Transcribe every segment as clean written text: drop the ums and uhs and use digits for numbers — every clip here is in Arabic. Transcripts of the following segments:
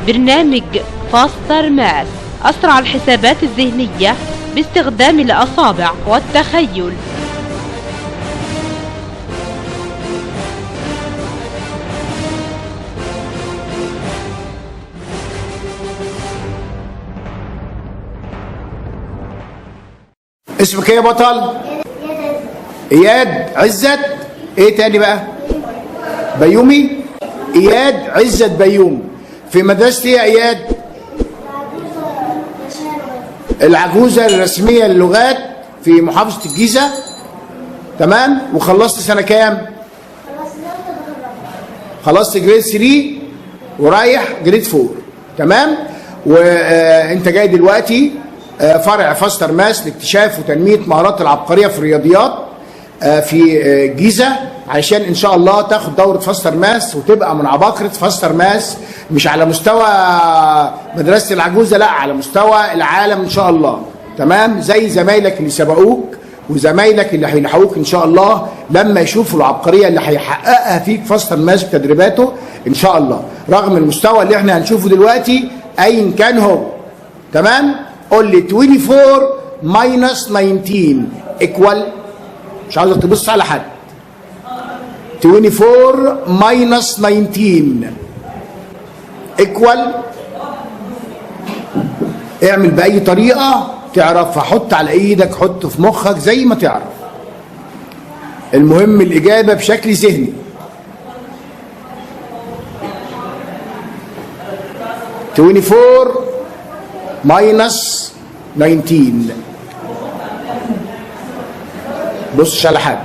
برنامج فاستر ماث، أسرع الحسابات الذهنية باستخدام الأصابع والتخيل. اسمك ايه يا بطل؟ اياد عزت. ايه تاني بقى؟ بيومي. اياد عزت بيومي. في مدرسة ايه يا اياد؟ العجوزة الرسمية للغات في محافظة الجيزة. تمام. وخلصت سنة كام؟ خلصت جريد 3 ورايح جريد 4. تمام. وانت جاي دلوقتي فرع فاستر ماث لاكتشاف وتنمية مهارات العبقرية في الرياضيات في الجيزة، علشان ان شاء الله تاخد دورة فاستر ماث وتبقى من عباقرة فاستر ماث، مش على مستوى مدرسة العجوزة، لا، على مستوى العالم ان شاء الله. تمام. زي زمايلك اللي سبقوك وزمايلك اللي هيلحقوك ان شاء الله لما يشوفوا العبقرية اللي هيحققها فيك فاستر ماث بتدريباته ان شاء الله، رغم المستوى اللي احنا هنشوفه دلوقتي ايا كان هو. تمام. قول لي 24 minus 19 equal، مش عاوزك تبص على حد. 24 minus 19 equal، اعمل بأي طريقة تعرفها، حط على ايدك، حط في مخك زي ما تعرف، المهم الإجابة بشكل ذهني. 24 minus 19. بصش على حد،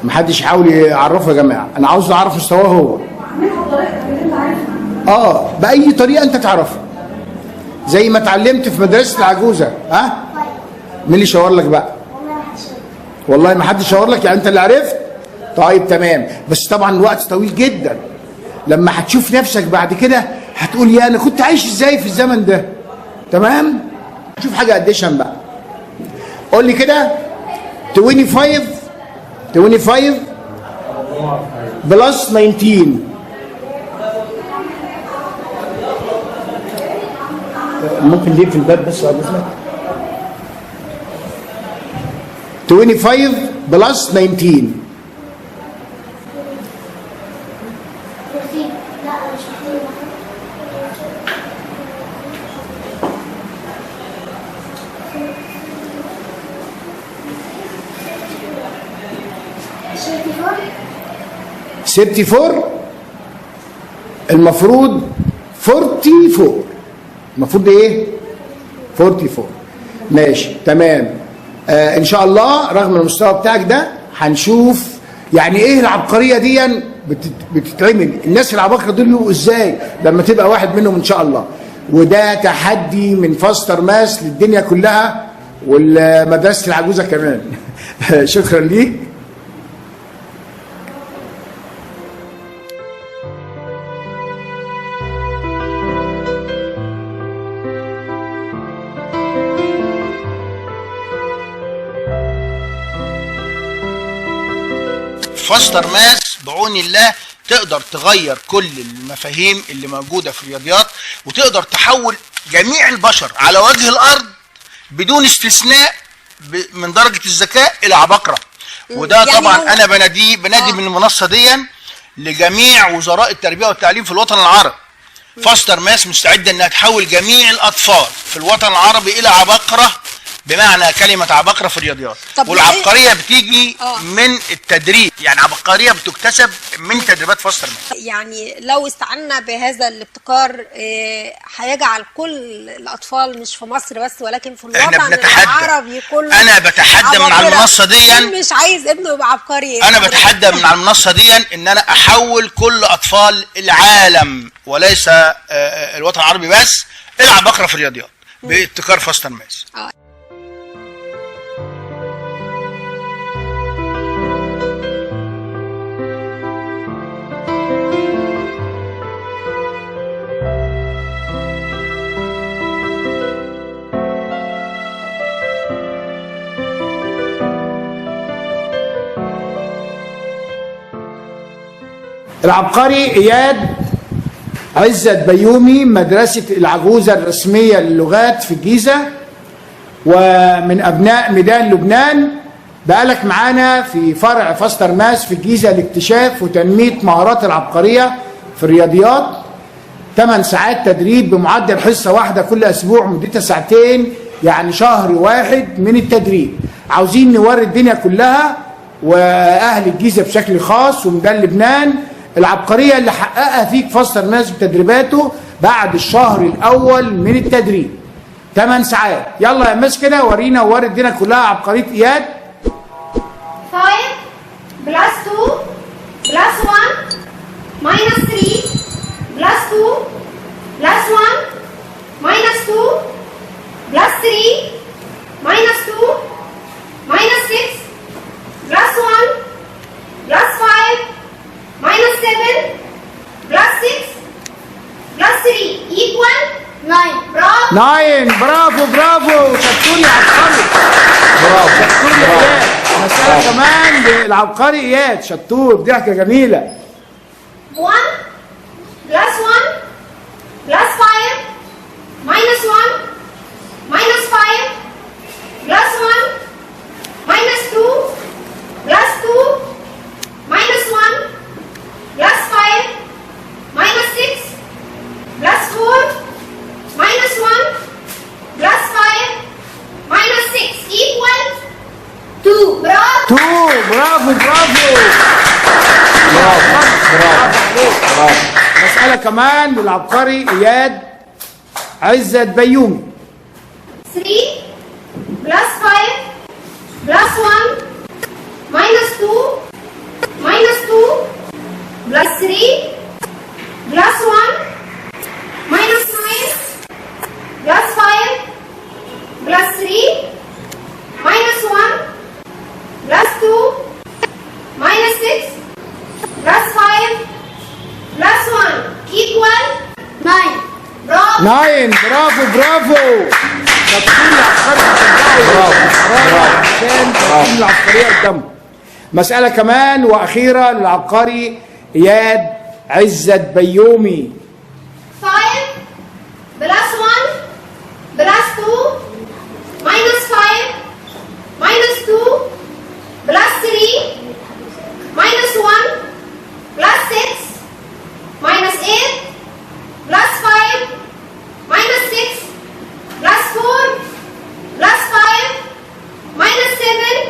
محدش يحاول يعرفه يا جماعه، انا عاوز اعرف مستواه هو. باي طريقه انت تعرفها، زي ما اتعلمت في مدرسه العجوزه. ها؟ مين اللي شاور لك بقى؟ والله ما حد شاور لك، يعني انت اللي عرفت. طيب تمام. بس طبعا الوقت طويل جدا، لما هتشوف نفسك بعد كده هتقول يا انا كنت عايش ازاي في الزمن ده. تمام. شوف حاجه اديشن بقى. قول لي كده 25 بلس 19. ممكن ليه في الباب بس بعد اذنك؟ 25 بلس 19. سبتي فور، المفروض 44. المفروض ايه؟ 44. ماشي تمام. ان شاء الله رغم المستوى بتاعك ده هنشوف يعني ايه العبقريه دي بتتعمل. الناس العباقره دول يبقوا ازاي لما تبقى واحد منهم ان شاء الله. وده تحدي من فاستر ماث للدنيا كلها والمدرسه العجوزه كمان. شكرا ليك. فاستر ماث بعون الله تقدر تغير كل المفاهيم اللي موجودة في الرياضيات، وتقدر تحول جميع البشر على وجه الأرض بدون استثناء من درجة الذكاء إلى عباقرة. وده يعني طبعا أنا بنادي من المنصة دي لجميع وزراء التربية والتعليم في الوطن العربي. فاستر ماث مستعدة أنها تحول جميع الأطفال في الوطن العربي إلى عباقرة، بمعنى كلمة عباقرة في الرياضيات. والعبقرية بتيجي من التدريب، يعني عبقرية بتكتسب من تدريبات فاستر ماث. يعني لو استعنا بهذا الابتكار هيجعل كل الأطفال مش في مصر بس ولكن في الوطن العربي كله. أنا بتحدى من على المنصة دي، مش عايز ابنه يبقى عبقري. أنا بتحدى من على المنصة دي إن أنا أحول كل أطفال العالم وليس الوطن العربي بس إلى عباقرة في الرياضيات بابتكار فاستر ماث. العبقري اياد عزت بيومي، مدرسة العجوزة الرسمية للغات في الجيزة، ومن أبناء ميدان لبنان. بقالك معانا في فرع فاستر ماس في الجيزة لاكتشاف وتنمية مهارات العبقرية في الرياضيات. 8 ساعات تدريب بمعدل حصة واحدة كل أسبوع مدتها ساعتين، يعني شهر واحد من التدريب. عاوزين نوري الدنيا كلها وأهل الجيزة بشكل خاص وميدان لبنان العبقرية اللي حققها فيك فاستر ماس بتدريباته بعد الشهر الأول من التدريب. 8 ساعات. يلا يا مس كده ورينا ووري الدنيا كلها عبقرية إياد. 5 plus 2 plus 1 minus 3 plus 2 plus 1 minus 2 plus 3 minus 2 minus 6 plus 1 plus 5 minus 7 plus 6 plus 3 equal 9. برافو. 9. برافو برافو. شطور يا عبقري. برافو. شطور يا إياد. مسألة كمان للعبقري إياد. شطور. ضحكة جميلة. 1 plus 1 plus 5 minus 1 minus 5 plus 1 minus 2 plus 2 minus 1 plus 5 minus 6 plus 4 minus 1 plus 5 minus 6 equal 2. برافو. 2. برافو برافو. برافو. مسألة كمان للعبقري إياد عزت بيومي. 3 plus 5 plus 1 minus 2 minus 2 plus 3 plus 1 minus 9 plus 5 plus 3 minus 1 plus 2 minus 6 plus 5 plus 1 equal 9. برافو. 9. برافو برافو. تفصيل العبقري. برافو عشان تفصيل العبقرية قدامه. مسألة كمان وأخيرة للعبقري إياد عزت بيومي. 5 plus 1 plus 2 minus 5 minus 2 plus 3 minus 1 plus 6 minus 8 plus 5 minus 6 plus 4 plus 5 minus 7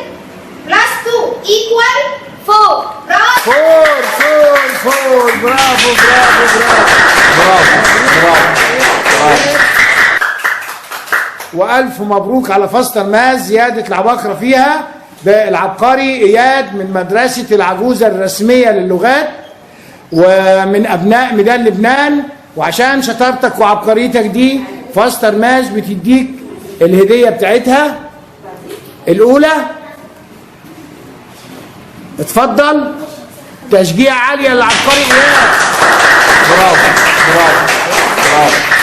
plus 2 equal 4. برافو. 4. برافو برافو برافو. وألف مبروك على فاستر ماس. زيادة العباقرة فيها بالعبقري إياد من مدرسة العجوزة الرسمية للغات ومن أبناء ميدان لبنان. وعشان شطارتك وعبقريتك دي فاستر ماس بتديك الهدية بتاعتها الأولى. اتفضل. تشجيع عالية للعبقري إياد. برافو برافو برافو.